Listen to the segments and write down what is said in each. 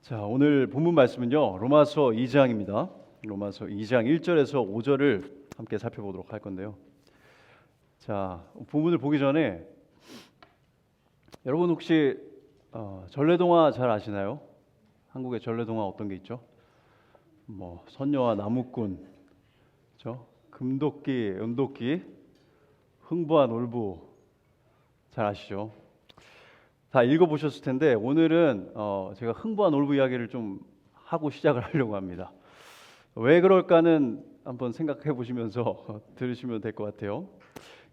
자, 오늘 본문 말씀은요. 로마서 2장입니다. 로마서 2장 1절에서 5절을 함께 살펴보도록 할 건데요. 자, 본문을 보기 전에 여러분 혹시 전래동화 잘 아시나요? 한국의 전래동화 어떤 게 있죠? 뭐 선녀와 나무꾼, 그렇죠? 금도끼, 은도끼, 흥부와 놀부 잘 아시죠? 다 읽어보셨을 텐데 오늘은 제가 흥부와 놀부 이야기를 좀 하고 시작을 하려고 합니다. 왜 그럴까는 한번 생각해 보시면서 들으시면 될 것 같아요.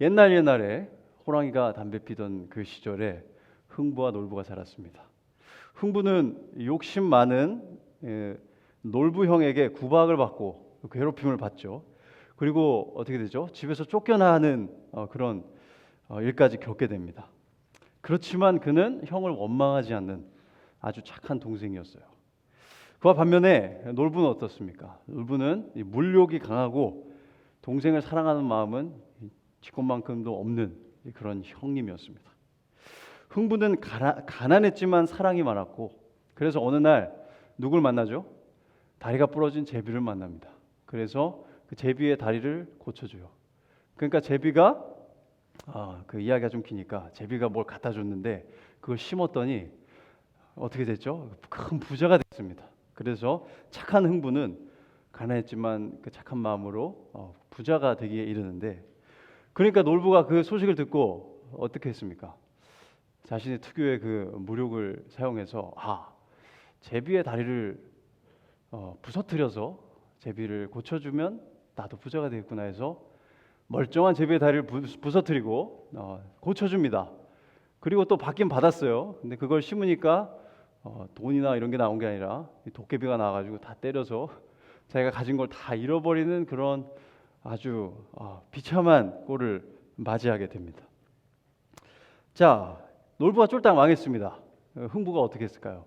옛날에 호랑이가 담배 피던 그 시절에 흥부와 놀부가 자랐습니다. 흥부는 욕심 많은 놀부 형에게 구박을 받고 괴롭힘을 받죠. 그리고 어떻게 되죠? 집에서 쫓겨나는 그런 일까지 겪게 됩니다. 그렇지만 그는 형을 원망하지 않는 아주 착한 동생이었어요. 그와 반면에 놀부는 어떻습니까? 놀부는 물욕이 강하고 동생을 사랑하는 마음은 지권만큼도 없는 그런 형님이었습니다. 흥부는 가난했지만 사랑이 많았고, 그래서 어느 날 누굴 만나죠? 다리가 부러진 제비를 만납니다. 그래서 그 제비의 다리를 고쳐줘요. 그러니까 제비가 그 이야기가 좀 기니까 제비가 뭘 갖다 줬는데 그걸 심었더니 어떻게 됐죠? 큰 부자가 됐습니다. 그래서 착한 흥부는 가난했지만 그 착한 마음으로 부자가 되기에 이르는데, 그러니까 놀부가 그 소식을 듣고 어떻게 했습니까? 자신의 특유의 그 무력을 사용해서 제비의 다리를 부서뜨려서 제비를 고쳐주면 나도 부자가 되겠구나 해서 멀쩡한 제비의 다리를 부서뜨리고 고쳐줍니다. 그리고 또 받긴 받았어요. 근데 그걸 심으니까 돈이나 이런 게 나온 게 아니라 도깨비가 나와가지고 다 때려서 자기가 가진 걸 다 잃어버리는 그런 아주 비참한 꼴을 맞이하게 됩니다. 자, 놀부가 쫄딱 망했습니다. 흥부가 어떻게 했을까요?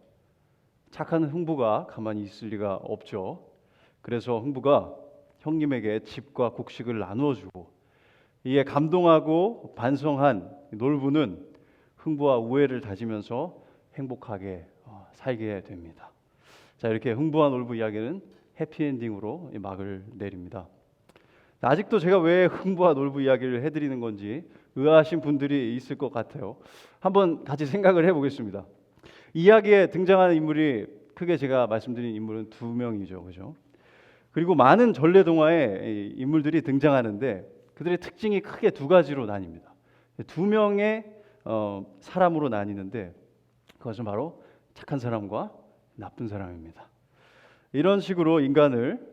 착한 흥부가 가만히 있을 리가 없죠. 그래서 흥부가 형님에게 집과 곡식을 나누어 주고, 이에 감동하고 반성한 놀부는 흥부와 우애를 다지면서 행복하게 살게 됩니다. 자, 이렇게 흥부와 놀부 이야기는 해피엔딩으로 막을 내립니다. 아직도 제가 왜 흥부와 놀부 이야기를 해드리는 건지 의아하신 분들이 있을 것 같아요. 한번 같이 생각을 해보겠습니다. 이야기에 등장하는 인물이 크게 제가 말씀드린 인물은 두 명이죠, 그죠? 그리고 많은 전래동화에 인물들이 등장하는데 그들의 특징이 크게 두 가지로 나뉩니다. 두 명의 사람으로 나뉘는데 그것은 바로 착한 사람과 나쁜 사람입니다. 이런 식으로 인간을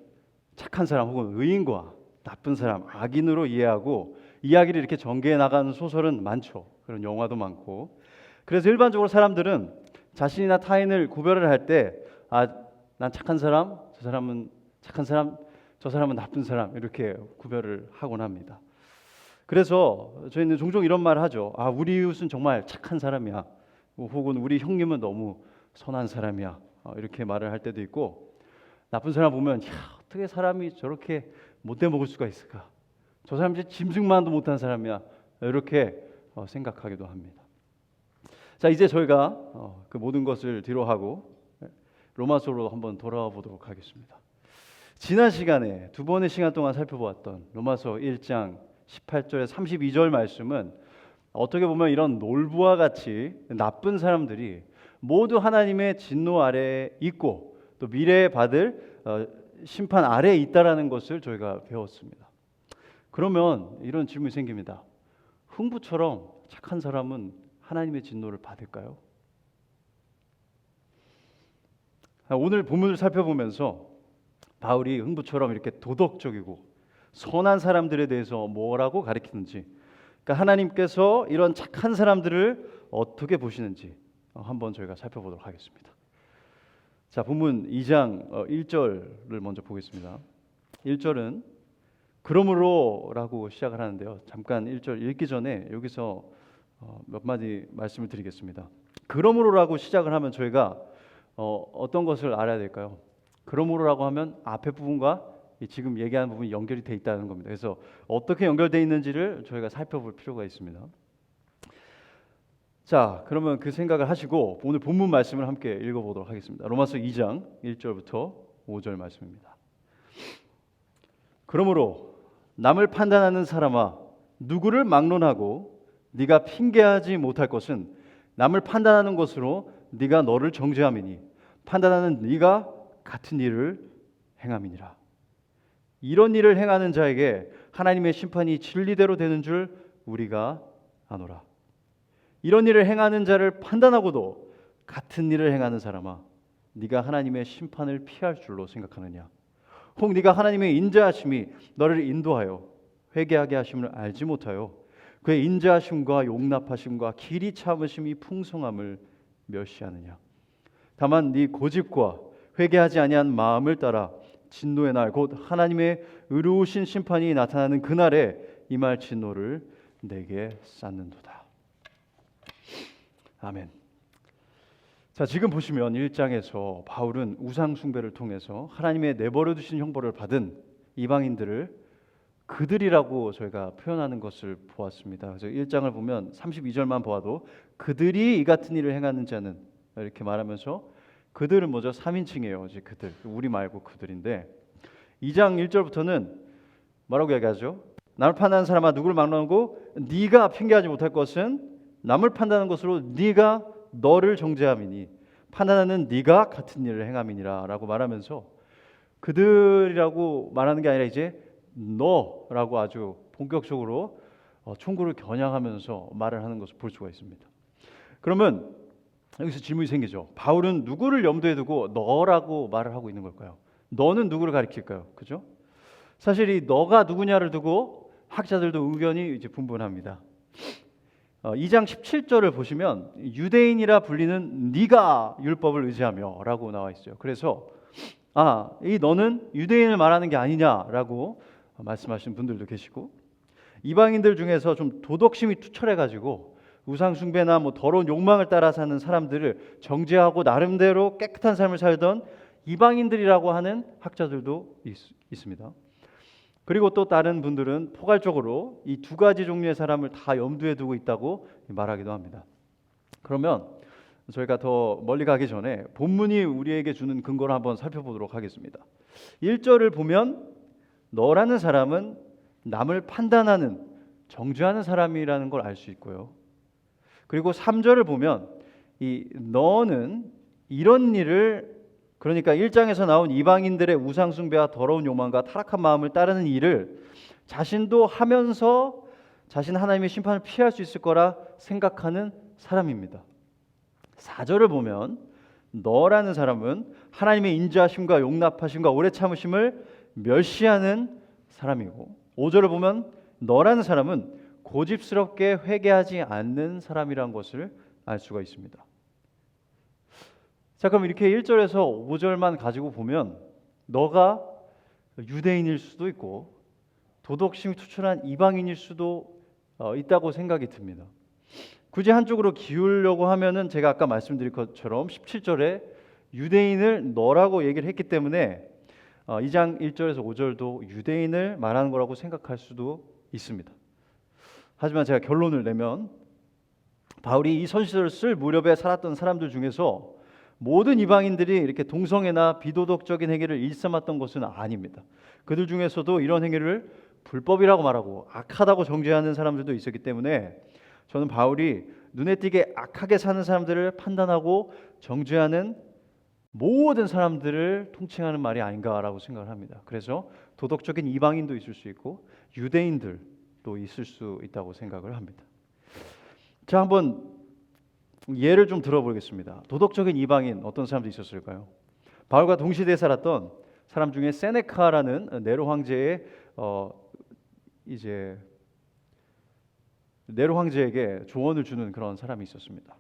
착한 사람 혹은 의인과 나쁜 사람, 악인으로 이해하고 이야기를 이렇게 전개해 나가는 소설은 많죠. 그런 영화도 많고. 그래서 일반적으로 사람들은 자신이나 타인을 구별을 할 때 난 착한 사람, 저 사람은 착한 사람, 저 사람은 나쁜 사람, 이렇게 구별을 하곤 합니다. 그래서 저희는 종종 이런 말을 하죠. 우리 이웃은 정말 착한 사람이야. 혹은 우리 형님은 너무 선한 사람이야. 이렇게 말을 할 때도 있고, 나쁜 사람 보면 어떻게 사람이 저렇게 못돼 먹을 수가 있을까? 저 사람 진짜 짐승만도 못한 사람이야. 이렇게 생각하기도 합니다. 자, 이제 저희가 그 모든 것을 뒤로하고 로마서로 한번 돌아와 보도록 하겠습니다. 지난 시간에 두 번의 시간 동안 살펴보았던 로마서 1장 18절에 32절 말씀은 어떻게 보면 이런 놀부와 같이 나쁜 사람들이 모두 하나님의 진노 아래에 있고 또 미래에 받을 심판 아래에 있다라는 것을 저희가 배웠습니다. 그러면 이런 질문이 생깁니다. 흥부처럼 착한 사람은 하나님의 진노를 받을까요? 오늘 본문을 살펴보면서 바울이 흥부처럼 이렇게 도덕적이고 선한 사람들에 대해서 뭐라고 가르치는지, 그러니까 하나님께서 이런 착한 사람들을 어떻게 보시는지 한번 저희가 살펴보도록 하겠습니다. 자, 본문 2장 1절을 먼저 보겠습니다. 1절은 그러므로라고 시작을 하는데요. 잠깐 1절 읽기 전에 여기서 몇 마디 말씀을 드리겠습니다. 그러므로라고 시작을 하면 저희가 어떤 것을 알아야 될까요? 그러므로라고 하면 앞에 부분과 지금 얘기하는 부분이 연결이 돼 있다는 겁니다. 그래서 어떻게 연결되어 있는지를 저희가 살펴볼 필요가 있습니다. 자, 그러면 그 생각을 하시고 오늘 본문 말씀을 함께 읽어보도록 하겠습니다. 로마서 2장 1절부터 5절 말씀입니다. 그러므로 남을 판단하는 사람아, 누구를 막론하고 네가 핑계하지 못할 것은 남을 판단하는 것으로 네가 너를 정죄함이니 판단하는 네가 같은 일을 행함이니라. 이런 일을 행하는 자에게 하나님의 심판이 진리대로 되는 줄 우리가 아노라. 이런 일을 행하는 자를 판단하고도 같은 일을 행하는 사람아, 네가 하나님의 심판을 피할 줄로 생각하느냐? 혹 네가 하나님의 인자하심이 너를 인도하여 회개하게 하심을 알지 못하여 그의 인자하심과 용납하심과 길이 참으심이 풍성함을 멸시하느냐? 다만 네 고집과 회개하지 아니한 마음을 따라 진노의 날 곧 하나님의 의로우신 심판이 나타나는 그날에 임할 진노를 내게 쌓는도다. 아멘. 자, 지금 보시면 1장에서 바울은 우상 숭배를 통해서 하나님의 내버려 두신 형벌을 받은 이방인들을 그들이라고 저희가 표현하는 것을 보았습니다. 그래서 1장을 보면 32절만 보아도 그들이 이 같은 일을 행하는 자는 이렇게 말하면서 그들은 뭐죠? 3인칭이에요. 이제 그들, 우리 말고 그들인데 2장 1절부터는 뭐라고 얘기하죠? 남을 판단하는 사람아, 누구를 막론하고 네가 핑계하지 못할 것은 남을 판단하는 것으로 네가 너를 정죄함이니 판단하는 네가 같은 일을 행함이니라 라고 말하면서 그들이라고 말하는 게 아니라 이제 너라고 아주 본격적으로 총구를 겨냥하면서 말을 하는 것을 볼 수가 있습니다. 그러면 여기서 질문이 생기죠. 바울은 누구를 염두에 두고 너라고 말을 하고 있는 걸까요? 너는 누구를 가리킬까요? 그죠? 사실 이 너가 누구냐를 두고 학자들도 의견이 이제 분분합니다. 2장 17절을 보시면 유대인이라 불리는 네가 율법을 의지하며라고 나와 있어요. 그래서 이 너는 유대인을 말하는 게 아니냐라고 말씀하시는 분들도 계시고 이방인들 중에서 좀 도덕심이 투철해가지고 우상 숭배나 더러운 욕망을 따라 사는 사람들을 정죄하고 나름대로 깨끗한 삶을 살던 이방인들이라고 하는 학자들도 있습니다. 그리고 또 다른 분들은 포괄적으로 이 두 가지 종류의 사람을 다 염두에 두고 있다고 말하기도 합니다. 그러면 저희가 더 멀리 가기 전에 본문이 우리에게 주는 근거를 한번 살펴보도록 하겠습니다. 1절을 보면 너라는 사람은 남을 판단하는, 정죄하는 사람이라는 걸 알 수 있고요. 그리고 3절을 보면 이 너는 이런 일을, 그러니까 1장에서 나온 이방인들의 우상 숭배와 더러운 욕망과 타락한 마음을 따르는 일을 자신도 하면서 자신 하나님의 심판을 피할 수 있을 거라 생각하는 사람입니다. 4절을 보면 너라는 사람은 하나님의 인자하심과 용납하심과 오래 참으심을 멸시하는 사람이고 5절을 보면 너라는 사람은 고집스럽게 회개하지 않는 사람이라는 것을 알 수가 있습니다. 자, 그럼 이렇게 1절에서 5절만 가지고 보면 너가 유대인일 수도 있고 도덕심이 투철한 이방인일 수도 있다고 생각이 듭니다. 굳이 한쪽으로 기울려고 하면은 제가 아까 말씀드린 것처럼 17절에 유대인을 너라고 얘기를 했기 때문에 2장 1절에서 5절도 유대인을 말하는 거라고 생각할 수도 있습니다. 하지만 제가 결론을 내면 바울이 이 선지서를 쓸 무렵에 살았던 사람들 중에서 모든 이방인들이 이렇게 동성애나 비도덕적인 행위를 일삼았던 것은 아닙니다. 그들 중에서도 이런 행위를 불법이라고 말하고 악하다고 정죄하는 사람들도 있었기 때문에 저는 바울이 눈에 띄게 악하게 사는 사람들을 판단하고 정죄하는 모든 사람들을 통칭하는 말이 아닌가라고 생각을 합니다. 그래서 도덕적인 이방인도 있을 수 있고 유대인들도 있을 수 있다고 생각을 합니다. 자, 한번 예를 좀 들어보겠습니다. 도덕적인 이방인 어떤 사람도 있었을까요? 바울과 동시대에 살았던 사람 중에 세네카라는 네로 황제의 이제 네로 황제에게 조언을 주는 그런 사람이 있었습니다.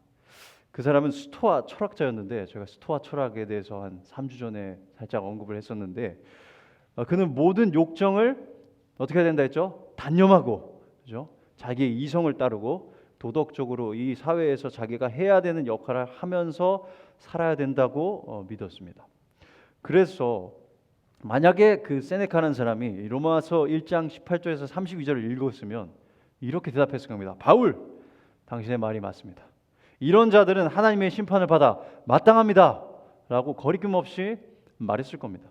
그 사람은 스토아 철학자였는데 제가 스토아 철학에 대해서 한 3주 전에 살짝 언급을 했었는데 그는 모든 욕정을 어떻게 해야 된다 했죠? 단념하고, 그죠? 자기의 이성을 따르고 도덕적으로 이 사회에서 자기가 해야 되는 역할을 하면서 살아야 된다고 믿었습니다. 그래서 만약에 그 세네카라는 사람이 로마서 1장 18절에서 32절을 읽었으면 이렇게 대답했을 겁니다. 바울, 당신의 말이 맞습니다. 이런 자들은 하나님의 심판을 받아 마땅합니다 라고 거리낌 없이 말했을 겁니다.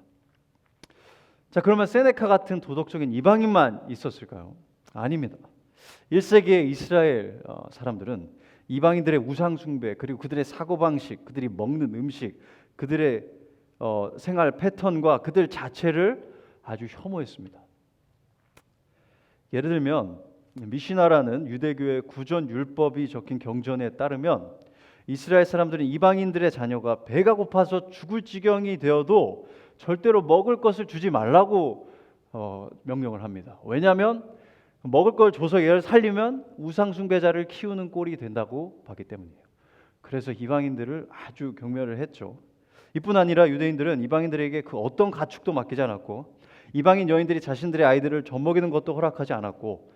자, 그러면 세네카 같은 도덕적인 이방인만 있었을까요? 아닙니다. 1세기의 이스라엘 사람들은 이방인들의 우상 숭배, 그리고 그들의 사고방식, 그들이 먹는 음식, 그들의 생활 패턴과 그들 자체를 아주 혐오했습니다. 예를 들면 미시나라는 유대교의 구전 율법이 적힌 경전에 따르면 이스라엘 사람들은 이방인들의 자녀가 배가 고파서 죽을 지경이 되어도 절대로 먹을 것을 주지 말라고 명령을 합니다. 왜냐하면 먹을 걸 줘서 얘를 살리면 우상 숭배자를 키우는 꼴이 된다고 봤기 때문이에요. 그래서 이방인들을 아주 경멸을 했죠. 이뿐 아니라 유대인들은 이방인들에게 그 어떤 가축도 맡기지 않았고, 이방인 여인들이 자신들의 아이들을 젖먹이는 것도 허락하지 않았고,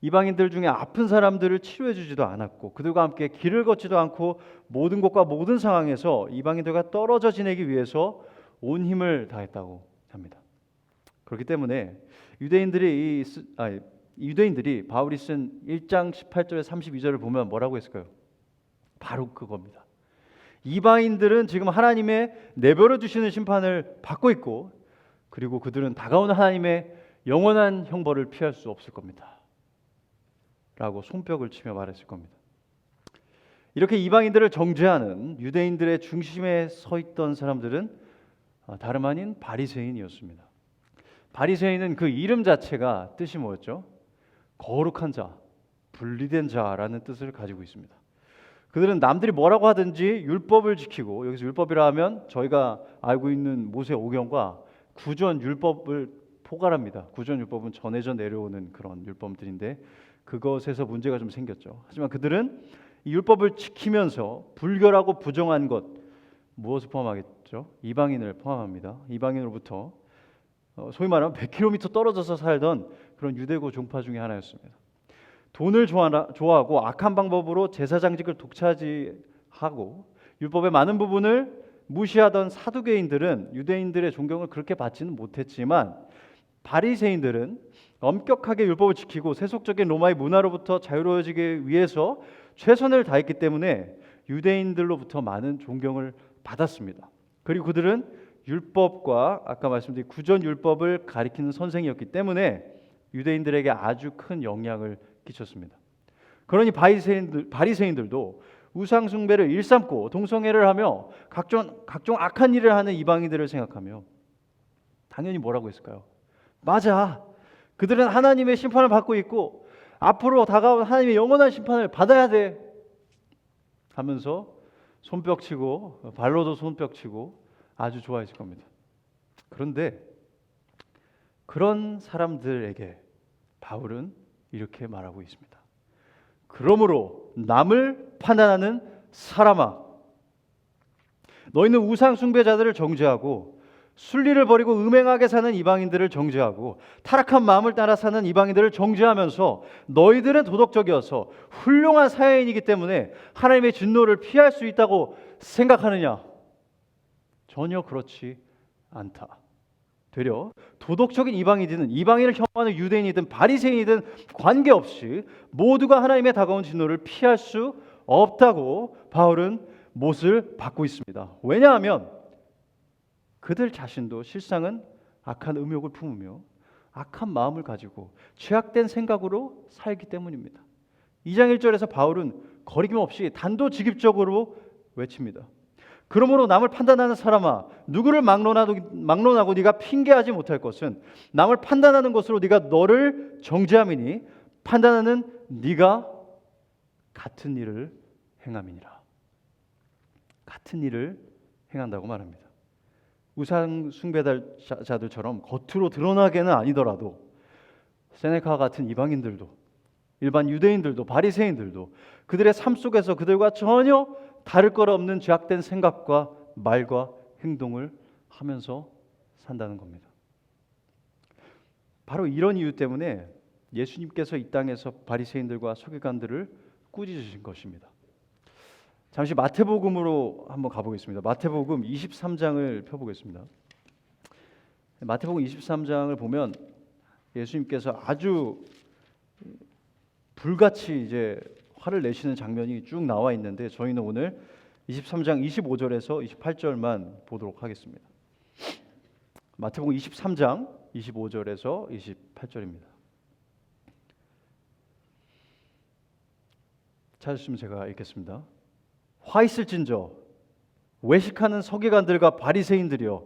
이방인들 중에 아픈 사람들을 치료해 주지도 않았고, 그들과 함께 길을 걷지도 않고, 모든 곳과 모든 상황에서 이방인들과 떨어져 지내기 위해서 온 힘을 다했다고 합니다. 그렇기 때문에 유대인들이 바울이 쓴 1장 18절에 32절을 보면 뭐라고 했을까요? 바로 그겁니다. 이방인들은 지금 하나님의 내버려 두시는 심판을 받고 있고, 그리고 그들은 다가오는 하나님의 영원한 형벌을 피할 수 없을 겁니다 라고 손뼉을 치며 말했을 겁니다. 이렇게 이방인들을 정죄하는 유대인들의 중심에 서 있던 사람들은 다름 아닌 바리새인이었습니다. 바리새인은 그 이름 자체가 뜻이 뭐였죠? 거룩한 자, 분리된 자라는 뜻을 가지고 있습니다. 그들은 남들이 뭐라고 하든지 율법을 지키고, 여기서 율법이라 하면 저희가 알고 있는 모세 오경과 구전 율법을 포괄합니다. 구전 율법은 전해져 내려오는 그런 율법들인데 그것에서 문제가 좀 생겼죠. 하지만 그들은 이 율법을 지키면서 불결하고 부정한 것, 무엇을 포함하겠죠? 이방인을 포함합니다. 이방인으로부터 소위 말하면 100km 떨어져서 살던 그런 유대교 종파 중에 하나였습니다. 돈을 좋아하고 악한 방법으로 제사장직을 독차지하고 율법의 많은 부분을 무시하던 사두개인들은 유대인들의 존경을 그렇게 받지는 못했지만, 바리새인들은 엄격하게 율법을 지키고 세속적인 로마의 문화로부터 자유로워지기 위해서 최선을 다했기 때문에 유대인들로부터 많은 존경을 받았습니다. 그리고 그들은 율법과 아까 말씀드린 구전 율법을 가리키는 선생이었기 때문에 유대인들에게 아주 큰 영향을 끼쳤습니다. 그러니 바리새인들도 우상 숭배를 일삼고 동성애를 하며 각종 악한 일을 하는 이방인들을 생각하며 당연히 뭐라고 했을까요? 맞아, 그들은 하나님의 심판을 받고 있고 앞으로 다가올 하나님의 영원한 심판을 받아야 돼 하면서 손뼉치고 발로도 손뼉치고 아주 좋아했을 겁니다. 그런데 그런 사람들에게 바울은 이렇게 말하고 있습니다. 그러므로 남을 판단하는 사람아, 너희는 우상 숭배자들을 정죄하고 순리를 버리고 음행하게 사는 이방인들을 정죄하고 타락한 마음을 따라 사는 이방인들을 정죄하면서 너희들은 도덕적이어서 훌륭한 사회인이기 때문에 하나님의 진노를 피할 수 있다고 생각하느냐? 전혀 그렇지 않다. 되려 도덕적인 이방인이든 이방인을 혐오하는 유대인이든 바리새인이든 관계없이 모두가 하나님의 다가온 진노를 피할 수 없다고 바울은 못을 받고 있습니다. 왜냐하면 그들 자신도 실상은 악한 음욕을 품으며 악한 마음을 가지고 죄악된 생각으로 살기 때문입니다. 2장 1절에서 바울은 거리낌 없이 단도직입적으로 외칩니다. 그러므로 남을 판단하는 사람아, 누구를 막론하고 네가 핑계하지 못할 것은 남을 판단하는 것으로 네가 너를 정죄함이니 판단하는 네가 같은 일을 행함이니라. 같은 일을 행한다고 말합니다. 우상 숭배자들처럼 겉으로 드러나게는 아니더라도 세네카 같은 이방인들도, 일반 유대인들도, 바리새인들도 그들의 삶 속에서 그들과 전혀 다를 것 없는 죄악된 생각과 말과 행동을 하면서 산다는 겁니다. 바로 이런 이유 때문에 예수님께서 이 땅에서 바리새인들과 서기관들을 꾸짖으신 것입니다. 잠시 마태복음으로 한번 가보겠습니다. 마태복음 23장을 펴보겠습니다. 마태복음 23장을 보면 예수님께서 아주 불같이 이제 화를 내시는 장면이 쭉 나와 있는데 저희는 오늘 23장 25절에서 28절만 보도록 하겠습니다. 마태복음 23장 25절에서 28절입니다. 찾으시면 제가 읽겠습니다. 화 있을진저 외식하는 서기관들과 바리새인들이여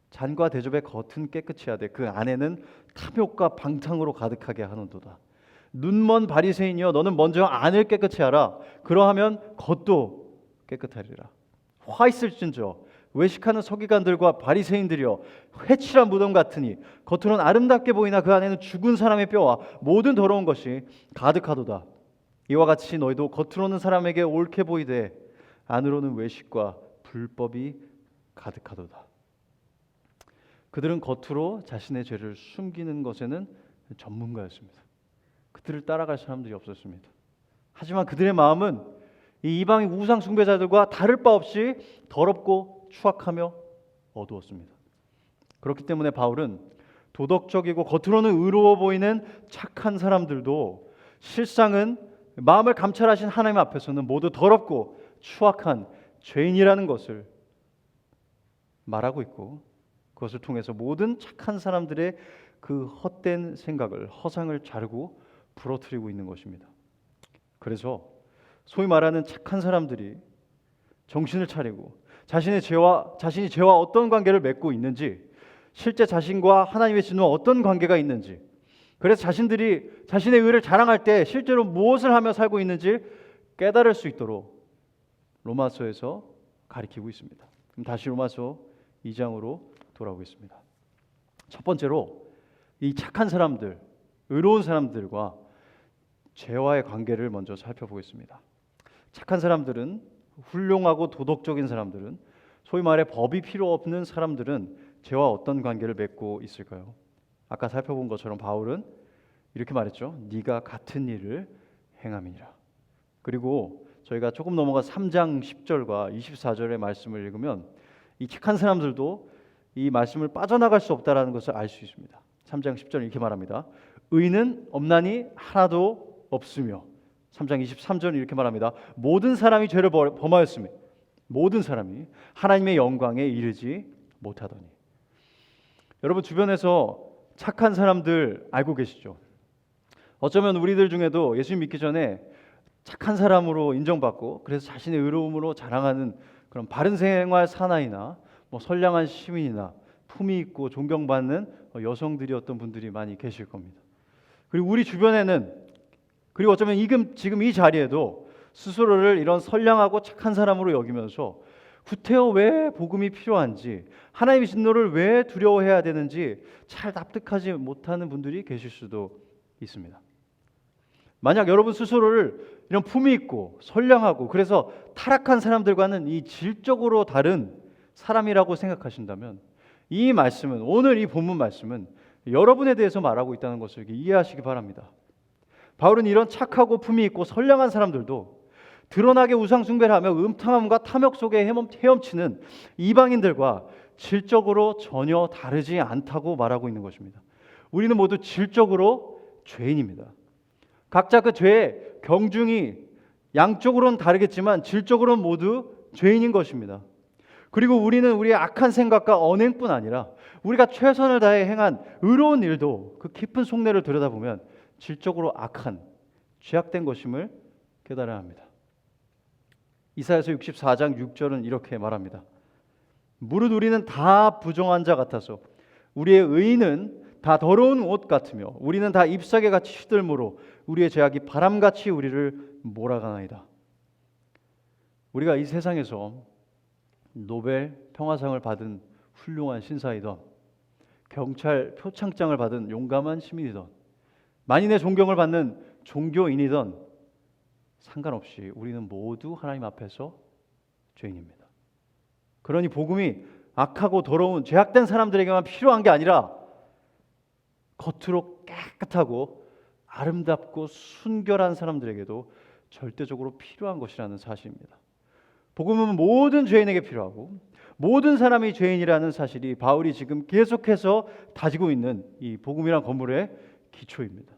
잔과 대접의 겉은 깨끗이 하되 그 안에는 탐욕과 방탕으로 가득하게 하는도다. 눈먼 바리새인이여 너는 먼저 안을 깨끗이 하라. 그러하면 겉도 깨끗하리라. 화 있을진저 외식하는 서기관들과 바리새인들이여 회칠한 무덤 같으니 겉으로는 아름답게 보이나 그 안에는 죽은 사람의 뼈와 모든 더러운 것이 가득하도다. 이와 같이 너희도 겉으로는 사람에게 옳게 보이되 안으로는 외식과 불법이 가득하도다. 그들은 겉으로 자신의 죄를 숨기는 것에는 전문가였습니다. 그들을 따라갈 사람들이 없었습니다. 하지만 그들의 마음은 이 이방인 우상 숭배자들과 다를 바 없이 더럽고 추악하며 어두웠습니다. 그렇기 때문에 바울은 도덕적이고 겉으로는 의로워 보이는 착한 사람들도 실상은 마음을 감찰하신 하나님 앞에서는 모두 더럽고 추악한 죄인이라는 것을 말하고 있고, 그것을 통해서 모든 착한 사람들의 그 헛된 생각을, 허상을 자르고 부러뜨리고 있는 것입니다. 그래서 소위 말하는 착한 사람들이 정신을 차리고 자신이 죄와 어떤 관계를 맺고 있는지, 실제 자신과 하나님의 진노와 어떤 관계가 있는지, 그래서 자신들이 자신의 의를 자랑할 때 실제로 무엇을 하며 살고 있는지 깨달을 수 있도록 로마서에서 가리키고 있습니다. 그럼 다시 로마서 2장으로 돌아오겠습니다. 첫 번째로 이 착한 사람들, 의로운 사람들과 죄와의 관계를 먼저 살펴보겠습니다. 착한 사람들은, 훌륭하고 도덕적인 사람들은, 소위 말해 법이 필요 없는 사람들은 죄와 어떤 관계를 맺고 있을까요? 아까 살펴본 것처럼 바울은 이렇게 말했죠. 네가 같은 일을 행함이니라. 그리고 저희가 조금 넘어가 3장 10절과 24절의 말씀을 읽으면 이 착한 사람들도 이 말씀을 빠져나갈 수 없다라는 것을 알 수 있습니다. 3장 10절 이렇게 말합니다. 의는 없나니 하나도 없으며, 3장 23절은 이렇게 말합니다. 모든 사람이 죄를 범하였으며 모든 사람이 하나님의 영광에 이르지 못하더니. 여러분 주변에서 착한 사람들 알고 계시죠? 어쩌면 우리들 중에도 예수 믿기 전에 착한 사람으로 인정받고 그래서 자신의 의로움으로 자랑하는 그런 바른 생활 사나이나 선량한 시민이나 품위 있고 존경받는 여성들이었던 분들이 많이 계실 겁니다. 그리고 우리 주변에는, 그리고 어쩌면 지금 이 자리에도 스스로를 이런 선량하고 착한 사람으로 여기면서 구태여 왜 복음이 필요한지, 하나님의 진노를 왜 두려워해야 되는지 잘 납득하지 못하는 분들이 계실 수도 있습니다. 만약 여러분 스스로를 이런 품위 있고 선량하고 그래서 타락한 사람들과는 이 질적으로 다른 사람이라고 생각하신다면 이 말씀은, 오늘 이 본문 말씀은 여러분에 대해서 말하고 있다는 것을 이렇게 이해하시기 바랍니다. 바울은 이런 착하고 품위 있고 선량한 사람들도 드러나게 우상 숭배를 하며 음탕함과 탐욕 속에 헤엄치는 이방인들과 질적으로 전혀 다르지 않다고 말하고 있는 것입니다. 우리는 모두 질적으로 죄인입니다. 각자 그 죄의 경중이 양쪽으로는 다르겠지만 질적으로는 모두 죄인인 것입니다. 그리고 우리는 우리의 악한 생각과 언행뿐 아니라 우리가 최선을 다해 행한 의로운 일도 그 깊은 속내를 들여다보면 질적으로 악한, 죄악된 것임을 깨달아야 합니다. 이사야서 64장 6절은 이렇게 말합니다. 무릇 우리는 다 부정한 자 같아서 우리의 의는 다 더러운 옷 같으며 우리는 다 잎사귀 같이 시들므로 우리의 죄악이 바람같이 우리를 몰아가나이다. 우리가 이 세상에서 노벨 평화상을 받은 훌륭한 신사이던, 경찰 표창장을 받은 용감한 시민이던, 만인의 존경을 받는 종교인이던 상관없이 우리는 모두 하나님 앞에서 죄인입니다. 그러니 복음이 악하고 더러운 죄악된 사람들에게만 필요한 게 아니라 겉으로 깨끗하고 아름답고 순결한 사람들에게도 절대적으로 필요한 것이라는 사실입니다. 복음은 모든 죄인에게 필요하고 모든 사람이 죄인이라는 사실이 바울이 지금 계속해서 다지고 있는 이 복음이란 건물의 기초입니다.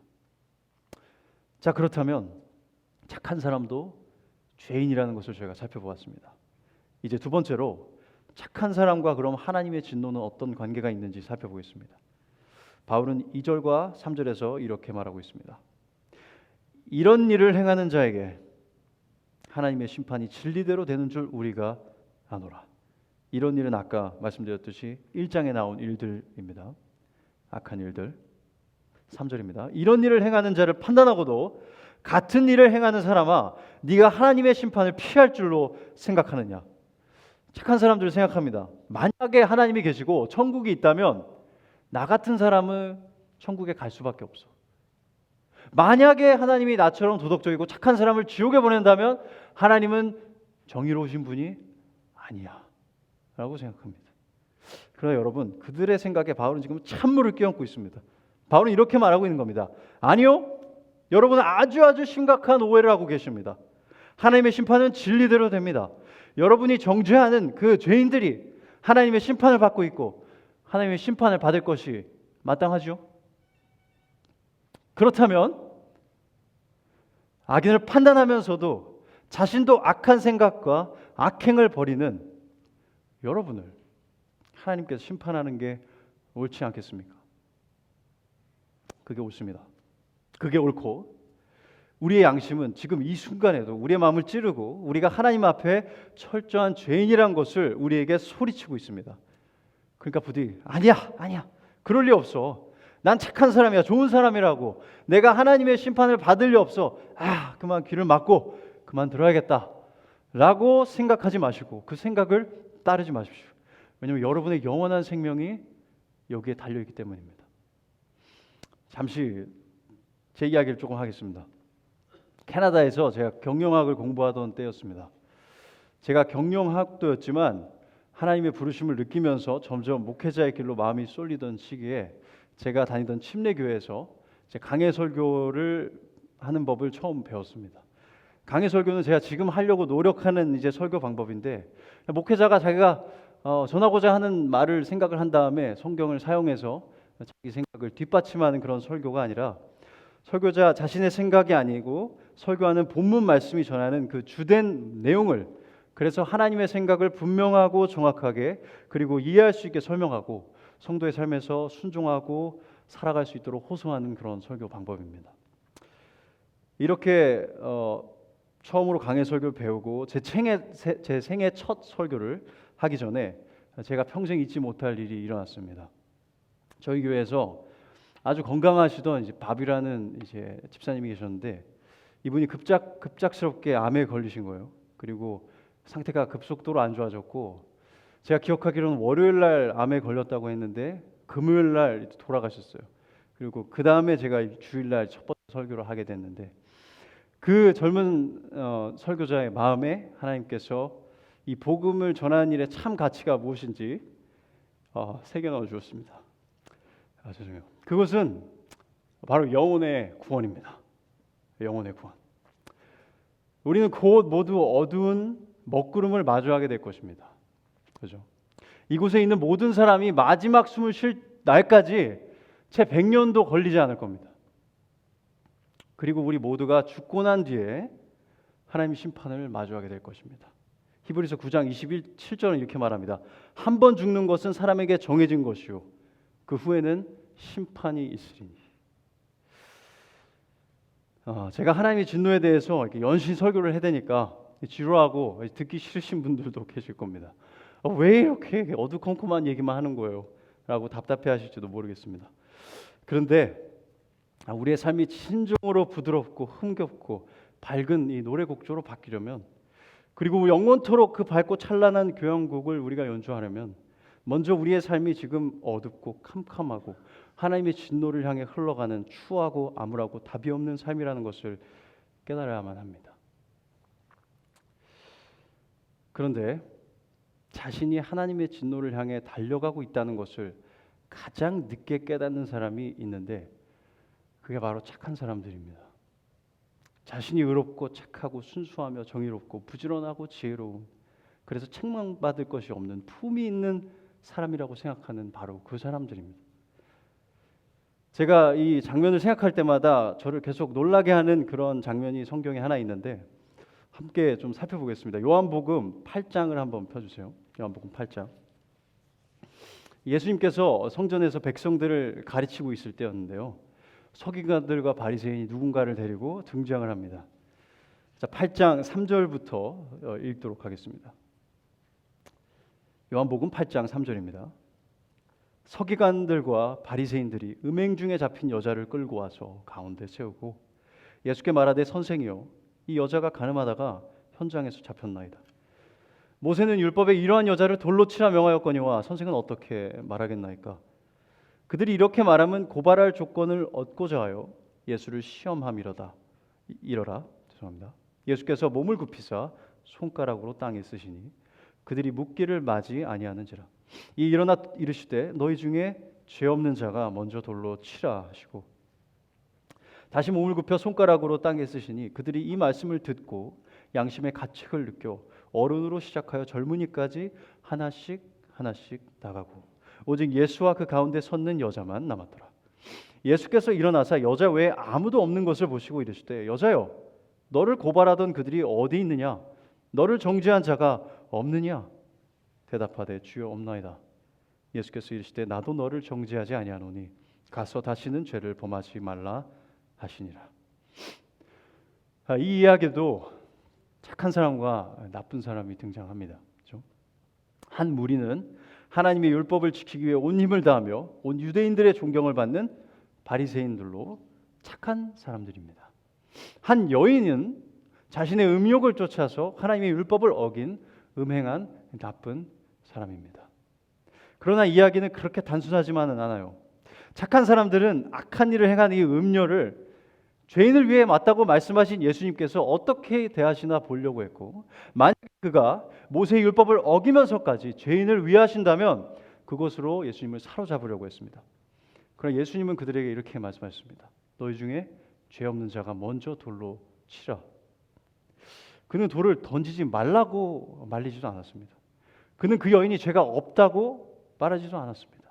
자, 그렇다면 착한 사람도 죄인이라는 것을 저희가 살펴보았습니다. 이제 두 번째로 착한 사람과 그럼 하나님의 진노는 어떤 관계가 있는지 살펴보겠습니다. 바울은 2절과 3절에서 이렇게 말하고 있습니다. 이런 일을 행하는 자에게 하나님의 심판이 진리대로 되는 줄 우리가 아노라. 이런 일은 아까 말씀드렸듯이 1장에 나온 일들입니다. 악한 일들. 3절입니다. 이런 일을 행하는 자를 판단하고도 같은 일을 행하는 사람아, 네가 하나님의 심판을 피할 줄로 생각하느냐. 착한 사람들을 생각합니다. 만약에 하나님이 계시고 천국이 있다면 나 같은 사람은 천국에 갈 수밖에 없어. 만약에 하나님이 나처럼 도덕적이고 착한 사람을 지옥에 보낸다면 하나님은 정의로우신 분이 아니야 라고 생각합니다. 그러나 여러분, 그들의 생각에 바울은 지금 찬물을 끼얹고 있습니다. 바울은 이렇게 말하고 있는 겁니다. 아니요, 여러분은 아주 심각한 오해를 하고 계십니다. 하나님의 심판은 진리대로 됩니다. 여러분이 정죄하는 그 죄인들이 하나님의 심판을 받고 있고 하나님의 심판을 받을 것이 마땅하죠. 그렇다면 악인을 판단하면서도 자신도 악한 생각과 악행을 벌이는 여러분을 하나님께서 심판하는 게 옳지 않겠습니까? 그게 옳습니다. 그게 옳고 우리의 양심은 지금 이 순간에도 우리의 마음을 찌르고 우리가 하나님 앞에 철저한 죄인이란 것을 우리에게 소리치고 있습니다. 그러니까 부디 아니야 그럴 리 없어. 난 착한 사람이야, 좋은 사람이라고. 내가 하나님의 심판을 받을 리 없어. 그만 귀를 막고 그만 들어야겠다 라고 생각하지 마시고 그 생각을 따르지 마십시오. 왜냐하면 여러분의 영원한 생명이 여기에 달려있기 때문입니다. 잠시 제 이야기를 조금 하겠습니다. 캐나다에서 제가 경영학을 공부하던 때였습니다. 제가 경영학도였지만 하나님의 부르심을 느끼면서 점점 목회자의 길로 마음이 쏠리던 시기에 제가 다니던 침례교회에서 강해 설교를 하는 법을 처음 배웠습니다. 강해 설교는 제가 지금 하려고 노력하는 이제 설교 방법인데, 목회자가 자기가 전하고자 하는 말을 생각을 한 다음에 성경을 사용해서 자기 생각을 뒷받침하는 그런 설교가 아니라 설교자 자신의 생각이 아니고 설교하는 본문 말씀이 전하는 그 주된 내용을, 그래서 하나님의 생각을 분명하고 정확하게 그리고 이해할 수 있게 설명하고 성도의 삶에서 순종하고 살아갈 수 있도록 호소하는 그런 설교 방법입니다. 이렇게 처음으로 강해 설교를 배우고 제 생애 첫 설교를 하기 전에 제가 평생 잊지 못할 일이 일어났습니다. 저희 교회에서 아주 건강하시던 이제 밥이라는 이제 집사님이 계셨는데 이분이 급작스럽게 암에 걸리신 거예요. 그리고 상태가 급속도로 안 좋아졌고 제가 기억하기로는 월요일 날 암에 걸렸다고 했는데 금요일 날 돌아가셨어요. 그리고 그 다음에 제가 주일 날 첫 번째 설교를 하게 됐는데 그 젊은 설교자의 마음에 하나님께서 이 복음을 전하는 일에 참 가치가 무엇인지 새겨 넣어 주었습니다. 죄송해요. 그것은 바로 영혼의 구원입니다. 영혼의 구원. 우리는 곧 모두 어두운 먹구름을 마주하게 될 것입니다. 그죠? 이곳에 있는 모든 사람이 마지막 숨을 쉴 날까지 채 100년도 걸리지 않을 겁니다. 그리고 우리 모두가 죽고 난 뒤에 하나님의 심판을 마주하게 될 것입니다. 히브리서 9장 27절은 이렇게 말합니다. 한 번 죽는 것은 사람에게 정해진 것이요 그 후에는 심판이 있으리니. 제가 하나님의 진노에 대해서 이렇게 연신 설교를 해대니까 지루하고 듣기 싫으신 분들도 계실 겁니다. 왜 이렇게 어두컴컴한 얘기만 하는 거예요? 라고 답답해 하실지도 모르겠습니다. 그런데 우리의 삶이 진정으로 부드럽고 흥겹고 밝은 이 노래곡조로 바뀌려면, 그리고 영원토록 그 밝고 찬란한 교향곡을 우리가 연주하려면 먼저 우리의 삶이 지금 어둡고 캄캄하고 하나님의 진노를 향해 흘러가는 추하고 암울하고 답이 없는 삶이라는 것을 깨달아야만 합니다. 그런데 자신이 하나님의 진노를 향해 달려가고 있다는 것을 가장 늦게 깨닫는 사람이 있는데 그게 바로 착한 사람들입니다. 자신이 의롭고 착하고 순수하며 정의롭고 부지런하고 지혜로운, 그래서 책망받을 것이 없는 품이 있는 사람이라고 생각하는 바로 그 사람들입니다. 제가 이 장면을 생각할 때마다 저를 계속 놀라게 하는 그런 장면이 성경에 하나 있는데 함께 좀 살펴보겠습니다. 요한복음 8장을 한번 펴주세요. 요한복음 8장. 예수님께서 성전에서 백성들을 가르치고 있을 때였는데요. 서기관들과 바리새인이 누군가를 데리고 등장을 합니다. 자, 8장 3절부터 읽도록 하겠습니다. 요한복음 8장 3절입니다. 서기관들과 바리새인들이 음행 중에 잡힌 여자를 끌고 와서 가운데 세우고 예수께 말하되 선생이여 이 여자가 가늠하다가 현장에서 잡혔나이다. 모세는 율법에 이러한 여자를 돌로 치라 명하였거니와 선생은 어떻게 말하겠나이까? 그들이 이렇게 말하면 고발할 조건을 얻고자 하여 예수를 시험함이러라. 죄송합니다. 예수께서 몸을 굽히사 손가락으로 땅에 쓰시니 그들이 묻기를 맞이 아니하는지라. 이 일어나 이르시되 너희 중에 죄 없는 자가 먼저 돌로 치라 하시고 다시 몸을 굽혀 손가락으로 땅에 쓰시니 그들이 이 말씀을 듣고 양심의 가책을 느껴 어른으로 시작하여 젊은이까지 하나씩 나가고 오직 예수와 그 가운데 섰는 여자만 남았더라. 예수께서 일어나사 여자 외에 아무도 없는 것을 보시고 이르시되 여자여 너를 고발하던 그들이 어디 있느냐? 너를 정죄한 자가 없느냐? 대답하되 주여 없나이다. 예수께서 이르시되 나도 너를 정죄하지 아니하노니 가서 다시는 죄를 범하지 말라 하시니라. 이 이야기도 착한 사람과 나쁜 사람이 등장합니다. 그렇죠? 한 무리는 하나님의 율법을 지키기 위해 온 힘을 다하며 온 유대인들의 존경을 받는 바리새인들로 착한 사람들입니다. 한 여인은 자신의 음욕을 쫓아서 하나님의 율법을 어긴 음행한 나쁜 사람입니다. 그러나 이야기는 그렇게 단순하지만은 않아요. 착한 사람들은 악한 일을 행한 이 음녀를 죄인을 위해 맞다고 말씀하신 예수님께서 어떻게 대하시나 보려고 했고 만약 그가 모세의 율법을 어기면서까지 죄인을 위하신다면 그것으로 예수님을 사로잡으려고 했습니다. 그러나 예수님은 그들에게 이렇게 말씀하셨습니다. 너희 중에 죄 없는 자가 먼저 돌로 치라. 그는 돌을 던지지 말라고 말리지도 않았습니다. 그는 그 여인이 죄가 없다고 말하지도 않았습니다.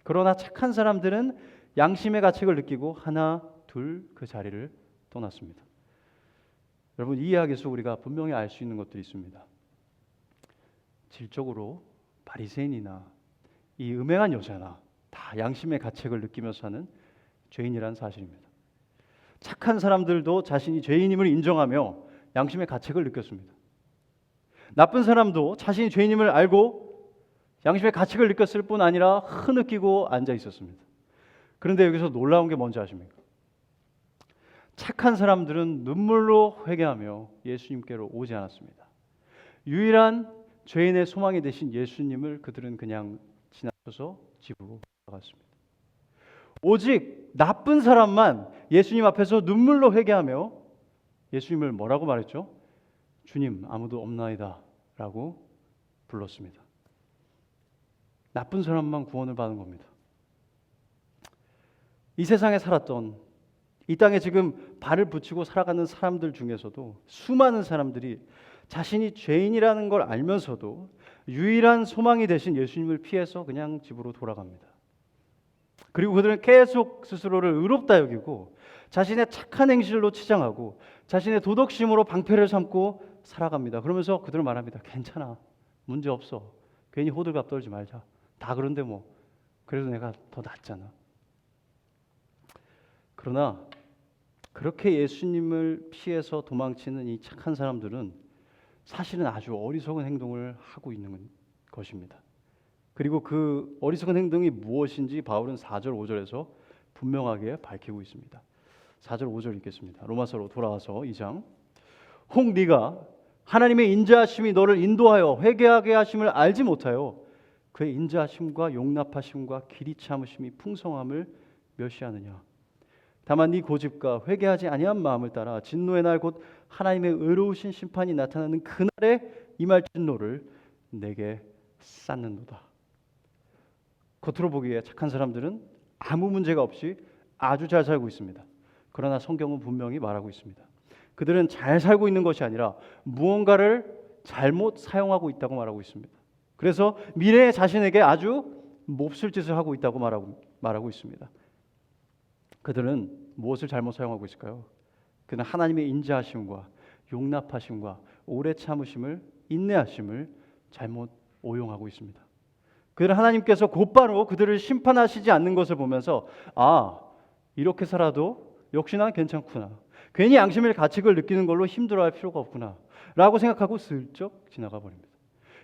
그러나 착한 사람들은 양심의 가책을 느끼고 하나 둘 그 자리를 떠났습니다. 여러분 이 이야기에서 우리가 분명히 알 수 있는 것들이 있습니다. 질적으로 바리새인이나 이 음행한 여자나 다 양심의 가책을 느끼며 사는 죄인이라는 사실입니다. 착한 사람들도 자신이 죄인임을 인정하며 양심의 가책을 느꼈습니다. 나쁜 사람도 자신이 죄인임을 알고 양심의 가책을 느꼈을 뿐 아니라 흐느끼고 앉아 있었습니다. 그런데 여기서 놀라운 게 뭔지 아십니까? 착한 사람들은 눈물로 회개하며 예수님께로 오지 않았습니다. 유일한 죄인의 소망이 되신 예수님을 그들은 그냥 지나쳐서 집으로 돌아갔습니다. 오직 나쁜 사람만 예수님 앞에서 눈물로 회개하며 예수님을 뭐라고 말했죠? 주님 아무도 없나이다 라고 불렀습니다. 나쁜 사람만 구원을 받은 겁니다. 이 세상에 살았던 이 땅에 지금 발을 붙이고 살아가는 사람들 중에서도 수많은 사람들이 자신이 죄인이라는 걸 알면서도 유일한 소망이 되신 예수님을 피해서 그냥 집으로 돌아갑니다. 그리고 그들은 계속 스스로를 의롭다 여기고 자신의 착한 행실로 치장하고 자신의 도덕심으로 방패를 삼고 살아갑니다. 그러면서 그들은 말합니다. 괜찮아. 문제 없어. 괜히 호들갑 떨지 말자. 다 그런데 뭐 그래도 내가 더 낫잖아. 그러나 그렇게 예수님을 피해서 도망치는 이 착한 사람들은 사실은 아주 어리석은 행동을 하고 있는 것입니다. 그리고 그 어리석은 행동이 무엇인지 바울은 4절 5절에서 분명하게 밝히고 있습니다. 4절 5절 읽겠습니다. 로마서로 돌아와서 2장. 혹 네가 하나님의 인자하심이 너를 인도하여 회개하게 하심을 알지 못하여 그의 인자하심과 용납하심과 길이 참으심이 풍성함을 멸시하느냐. 다만 네 고집과 회개하지 아니한 마음을 따라 진노의 날 곧 하나님의 의로우신 심판이 나타나는 그날에 임할 진노를 내게 쌓는도다. 겉으로 보기에 착한 사람들은 아무 문제가 없이 아주 잘 살고 있습니다. 그러나 성경은 분명히 말하고 있습니다. 그들은 잘 살고 있는 것이 아니라 무언가를 잘못 사용하고 있다고 말하고 있습니다. 그래서 미래의 자신에게 아주 몹쓸 짓을 하고 있다고 말하고 있습니다. 그들은 무엇을 잘못 사용하고 있을까요? 그는 하나님의 인자하심과 용납하심과 오래 참으심을, 인내하심을 잘못 오용하고 있습니다. 그들은 하나님께서 곧바로 그들을 심판하시지 않는 것을 보면서 이렇게 살아도 역시나 괜찮구나, 괜히 양심의 가책을 느끼는 걸로 힘들어할 필요가 없구나 라고 생각하고 슬쩍 지나가 버립니다.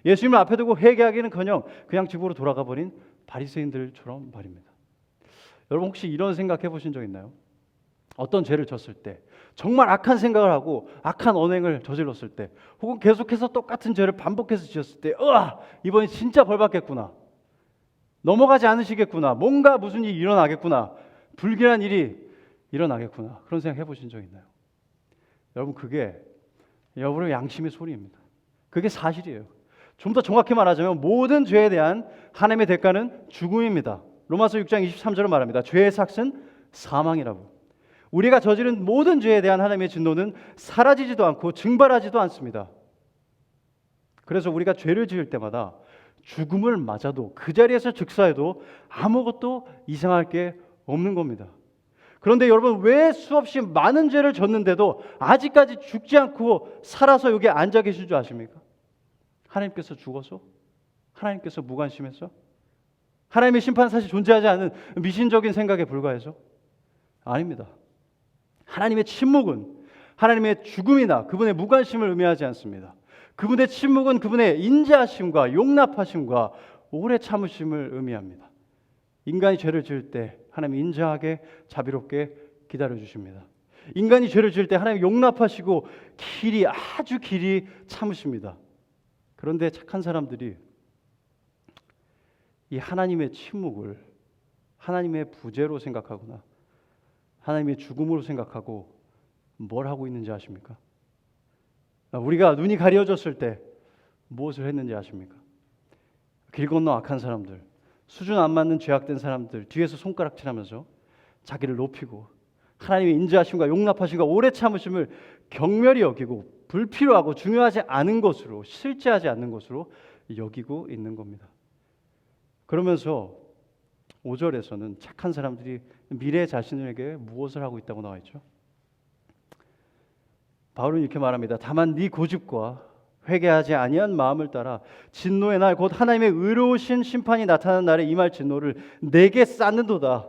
예수님을 앞에 두고 회개하기는커녕 그냥 집으로 돌아가 버린 바리새인들처럼 말입니다. 여러분 혹시 이런 생각해 보신 적 있나요? 어떤 죄를 졌을 때, 정말 악한 생각을 하고 악한 언행을 저질렀을 때, 혹은 계속해서 똑같은 죄를 반복해서 지었을 때, 이번에 진짜 벌 받겠구나, 넘어가지 않으시겠구나, 뭔가 무슨 일이 일어나겠구나, 불길한 일이 일어나겠구나, 그런 생각 해보신 적 있나요? 여러분 그게 여러분의 양심의 소리입니다. 그게 사실이에요. 좀 더 정확히 말하자면 모든 죄에 대한 하나님의 대가는 죽음입니다. 로마서 6장 23절을 말합니다. 죄의 삭은 사망이라고. 우리가 저지른 모든 죄에 대한 하나님의 진노는 사라지지도 않고 증발하지도 않습니다. 그래서 우리가 죄를 지을 때마다 죽음을 맞아도, 그 자리에서 즉사해도 아무것도 이상할 게 없는 겁니다. 그런데 여러분, 왜 수없이 많은 죄를 졌는데도 아직까지 죽지 않고 살아서 여기 앉아 계실 줄 아십니까? 하나님께서 죽어서? 하나님께서 무관심해서? 하나님의 심판은 사실 존재하지 않은 미신적인 생각에 불과해서? 아닙니다. 하나님의 침묵은 하나님의 죽음이나 그분의 무관심을 의미하지 않습니다. 그분의 침묵은 그분의 인자하심과 용납하심과 오래 참으심을 의미합니다. 인간이 죄를 지을 때 하나님이 인자하게 자비롭게 기다려주십니다. 인간이 죄를 지을 때 하나님이 용납하시고 아주 길이 참으십니다. 그런데 착한 사람들이 이 하나님의 침묵을 하나님의 부재로 생각하거나 하나님의 죽음으로 생각하고 뭘 하고 있는지 아십니까? 우리가 눈이 가려졌을 때 무엇을 했는지 아십니까? 길 건너 악한 사람들, 수준 안 맞는 죄악된 사람들 뒤에서 손가락질하면서 자기를 높이고 하나님의 인자하심과 용납하심과 오래 참으심을 경멸히 여기고 불필요하고 중요하지 않은 것으로, 실제하지 않는 것으로 여기고 있는 겁니다. 그러면서 5절에서는 착한 사람들이 미래 자신에게 무엇을 하고 있다고 나와 있죠? 바울은 이렇게 말합니다. 다만 네 고집과 회개하지 아니한 마음을 따라 진노의 날, 곧 하나님의 의로우신 심판이 나타나는 날에 임할 진노를 내게 쌓는도다.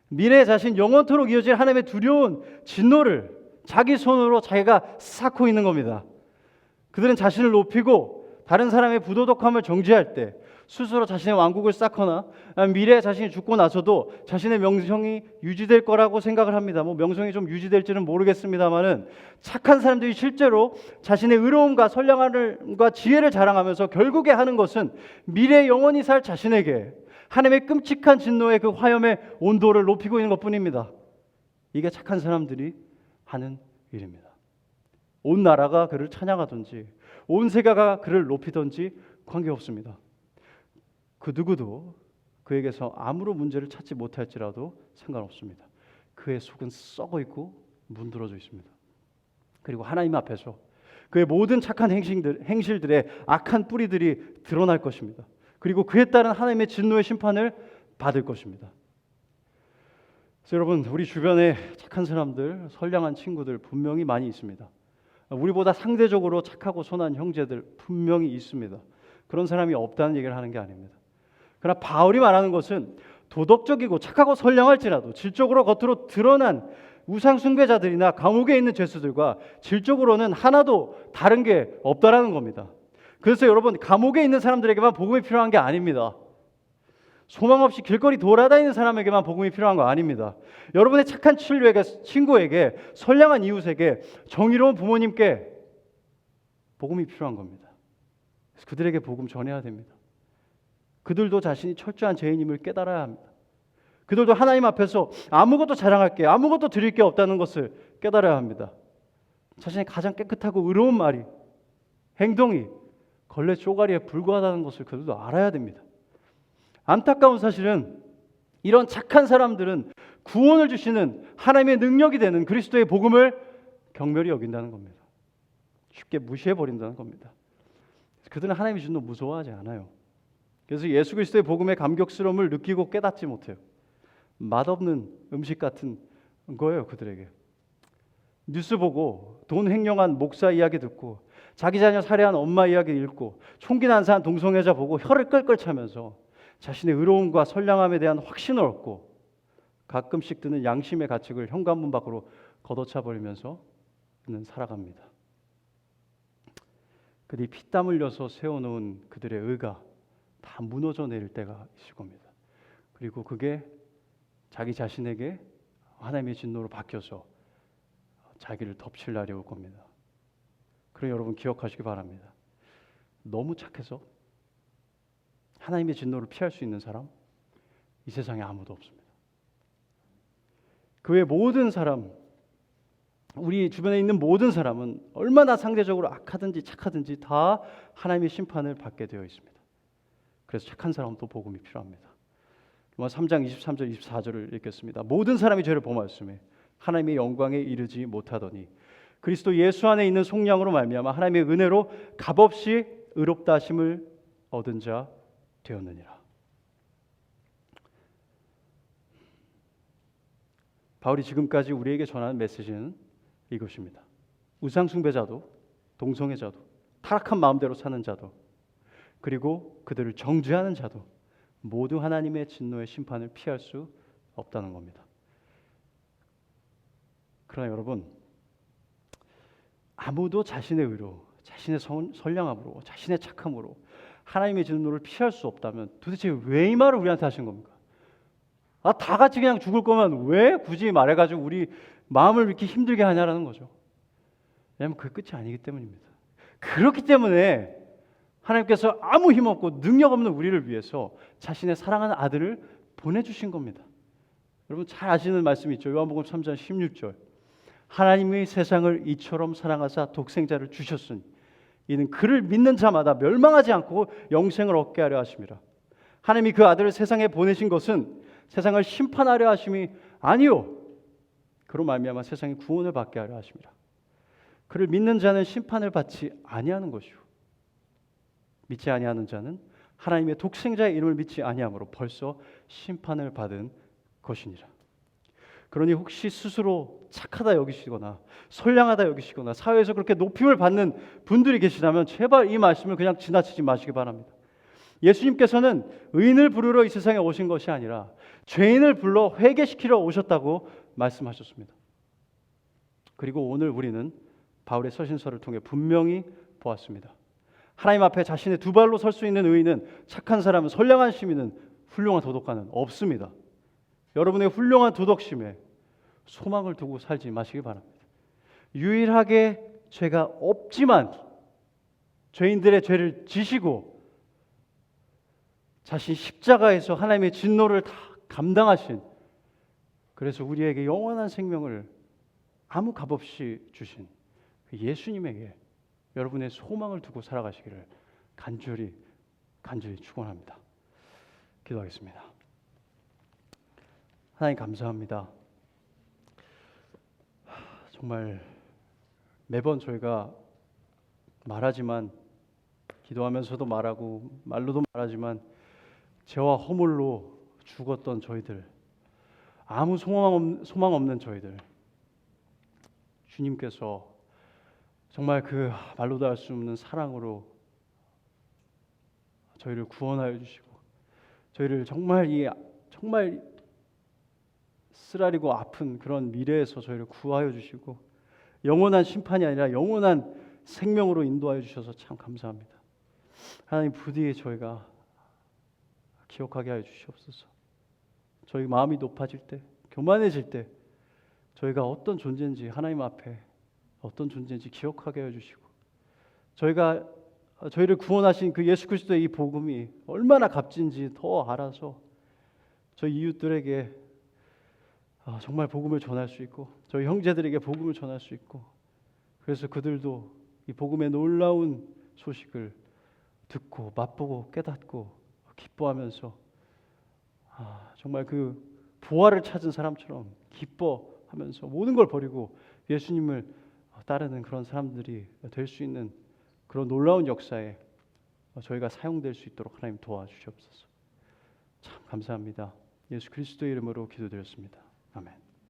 미래 자신, 영원토록 이어질 하나님의 두려운 진노를 자기 손으로 자기가 쌓고 있는 겁니다. 그들은 자신을 높이고 다른 사람의 부도덕함을 정죄할 때 스스로 자신의 왕국을 쌓거나 미래에 자신이 죽고 나서도 자신의 명성이 유지될 거라고 생각을 합니다. 명성이 좀 유지될지는 모르겠습니다만은 착한 사람들이 실제로 자신의 의로움과 선량함과 지혜를 자랑하면서 결국에 하는 것은 미래에 영원히 살 자신에게 하나님의 끔찍한 진노의 그 화염의 온도를 높이고 있는 것뿐입니다. 이게 착한 사람들이 하는 일입니다. 온 나라가 그를 찬양하든지 온 세계가 그를 높이든지 관계없습니다. 그 누구도 그에게서 아무런 문제를 찾지 못할지라도 상관없습니다. 그의 속은 썩어 있고 문드러져 있습니다. 그리고 하나님 앞에서 그의 모든 착한 행실들의 악한 뿌리들이 드러날 것입니다. 그리고 그에 따른 하나님의 진노의 심판을 받을 것입니다. 그래서 여러분, 우리 주변에 착한 사람들, 선량한 친구들 분명히 많이 있습니다. 우리보다 상대적으로 착하고 선한 형제들 분명히 있습니다. 그런 사람이 없다는 얘기를 하는 게 아닙니다. 그러나 바울이 말하는 것은 도덕적이고 착하고 선량할지라도 질적으로 겉으로 드러난 우상 숭배자들이나 감옥에 있는 죄수들과 질적으로는 하나도 다른 게 없다라는 겁니다. 그래서 여러분, 감옥에 있는 사람들에게만 복음이 필요한 게 아닙니다. 소망 없이 길거리 돌아다니는 사람에게만 복음이 필요한 거 아닙니다. 여러분의 착한 친구에게, 선량한 이웃에게, 정의로운 부모님께 복음이 필요한 겁니다. 그래서 그들에게 복음 전해야 됩니다. 그들도 자신이 철저한 죄인임을 깨달아야 합니다. 그들도 하나님 앞에서 아무것도 자랑할 게, 아무것도 드릴 게 없다는 것을 깨달아야 합니다. 자신의 가장 깨끗하고 의로운 말이, 행동이 걸레 쪼가리에 불과하다는 것을 그들도 알아야 됩니다. 안타까운 사실은 이런 착한 사람들은 구원을 주시는 하나님의 능력이 되는 그리스도의 복음을 경멸히 여긴다는 겁니다. 쉽게 무시해버린다는 겁니다. 그들은 하나님의 진노 무서워하지 않아요. 그래서 예수 그리스도의 복음의 감격스러움을 느끼고 깨닫지 못해요. 맛없는 음식 같은 거예요. 그들에게 뉴스 보고 돈 횡령한 목사 이야기 듣고 자기 자녀 살해한 엄마 이야기 읽고 총기 난사한 동성애자 보고 혀를 끌끌 차면서 자신의 의로움과 선량함에 대한 확신을 얻고 가끔씩 드는 양심의 가책을 현관문 밖으로 걷어차 버리면서 그는 살아갑니다. 그들이 피땀 흘려서 세워놓은 그들의 의가 다 무너져 내릴 때가 있을 겁니다. 그리고 그게 자기 자신에게 하나님의 진노로 바뀌어서 자기를 덮칠 날이 올 겁니다. 그럼 여러분 기억하시기 바랍니다. 너무 착해서 하나님의 진노를 피할 수 있는 사람 이 세상에 아무도 없습니다. 그 외 모든 사람, 우리 주변에 있는 모든 사람은 얼마나 상대적으로 악하든지 착하든지 다 하나님의 심판을 받게 되어 있습니다. 그래서 착한 사람도 복음이 필요합니다. 로마 3장 23절 24절을 읽겠습니다. 모든 사람이 죄를 범하였으며 하나님의 영광에 이르지 못하더니 그리스도 예수 안에 있는 속량으로 말미암아 하나님의 은혜로 값없이 의롭다 하심을 얻은 자 되었느니라. 바울이 지금까지 우리에게 전하는 메시지는 이것입니다. 우상 숭배자도 동성애자도 타락한 마음대로 사는 자도 그리고 그들을 정죄하는 자도 모두 하나님의 진노의 심판을 피할 수 없다는 겁니다. 그러나 여러분, 아무도 자신의 의로, 자신의 선량함으로, 자신의 착함으로 하나님의 진노를 피할 수 없다면 도대체 왜 이 말을 우리한테 하신 겁니까? 다 같이 그냥 죽을 거면 왜 굳이 말해가지고 우리 마음을 이렇게 힘들게 하냐라는 거죠. 왜냐하면 그 끝이 아니기 때문입니다. 그렇기 때문에 하나님께서 아무 힘없고 능력 없는 우리를 위해서 자신의 사랑하는 아들을 보내주신 겁니다. 여러분 잘 아시는 말씀이 있죠. 요한복음 3장 16절 하나님이 세상을 이처럼 사랑하사 독생자를 주셨으니 이는 그를 믿는 자마다 멸망하지 않고 영생을 얻게 하려 하심이라. 하나님이 그 아들을 세상에 보내신 것은 세상을 심판하려 하심이 아니요 그로 말미암아 세상이 구원을 받게 하려 하심이라. 그를 믿는 자는 심판을 받지 아니하는 것이요 믿지 아니하는 자는 하나님의 독생자의 이름을 믿지 아니함으로 벌써 심판을 받은 것이니라. 그러니 혹시 스스로 착하다 여기시거나 선량하다 여기시거나 사회에서 그렇게 높임을 받는 분들이 계시다면 제발 이 말씀을 그냥 지나치지 마시기 바랍니다. 예수님께서는 의인을 부르러 이 세상에 오신 것이 아니라 죄인을 불러 회개시키러 오셨다고 말씀하셨습니다. 그리고 오늘 우리는 바울의 서신서를 통해 분명히 보았습니다. 하나님 앞에 자신의 두 발로 설 수 있는 의인은 착한 사람은 선량한 시민은 훌륭한 도덕가는 없습니다. 여러분의 훌륭한 도덕심에 소망을 두고 살지 마시기 바랍니다. 유일하게 죄가 없지만 죄인들의 죄를 지시고 자신 십자가에서 하나님의 진노를 다 감당하신 그래서 우리에게 영원한 생명을 아무 값없이 주신 그 예수님에게 여러분의 소망을 두고 살아가시기를 간절히 축원합니다. 기도하겠습니다. 하나님 감사합니다. 정말 매번 저희가 말하지만 기도하면서도 말하고 말로도 말하지만 죄와 허물로 죽었던 저희들 아무 소망 없는 저희들 주님께서 정말 그 말로도 할 수 없는 사랑으로 저희를 구원하여 주시고 저희를 정말 쓰라리고 아픈 그런 미래에서 저희를 구하여 주시고 영원한 심판이 아니라 영원한 생명으로 인도하여 주셔서 참 감사합니다. 하나님 부디 저희가 기억하게 하여 주시옵소서. 저희 마음이 높아질 때 교만해질 때 저희가 어떤 존재인지 하나님 앞에 어떤 존재인지 기억하게 하여 주시고 저희가 저희를 구원하신 그 예수 그리스도의 이 복음이 얼마나 값진지 더 알아서 저희 이웃들에게 정말 복음을 전할 수 있고 저희 형제들에게 복음을 전할 수 있고 그래서 그들도 이 복음의 놀라운 소식을 듣고 맛보고 깨닫고 기뻐하면서 정말 그 부활을 찾은 사람처럼 기뻐하면서 모든 걸 버리고 예수님을 따르는 그런 사람들이 될 수 있는 그런 놀라운 역사에 저희가 사용될 수 있도록 하나님 도와주시옵소서. 참 감사합니다. 예수 그리스도의 이름으로 기도드렸습니다. 아멘.